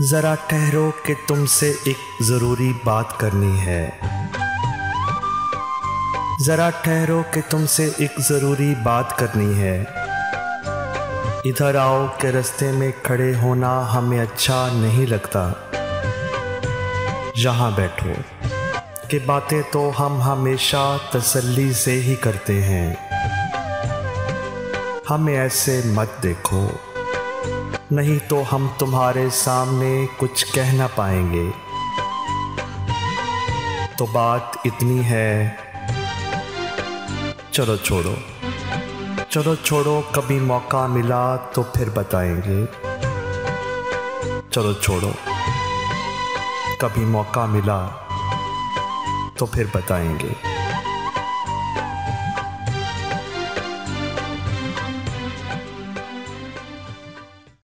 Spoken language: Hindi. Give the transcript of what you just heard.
ज़रा ठहरो कि तुमसे एक ज़रूरी बात करनी है। ज़रा ठहरो कि तुमसे एक ज़रूरी बात करनी है। इधर आओ कि रास्ते में खड़े होना हमें अच्छा नहीं लगता। यहाँ बैठो कि बातें तो हम हमेशा तसल्ली से ही करते हैं। हमें ऐसे मत देखो, नहीं तो हम तुम्हारे सामने कुछ कह ना पाएंगे। तो बात इतनी है, चलो छोड़ो, चलो छोड़ो, कभी मौका मिला तो फिर बताएंगे। चलो छोड़ो, कभी मौका मिला तो फिर बताएंगे।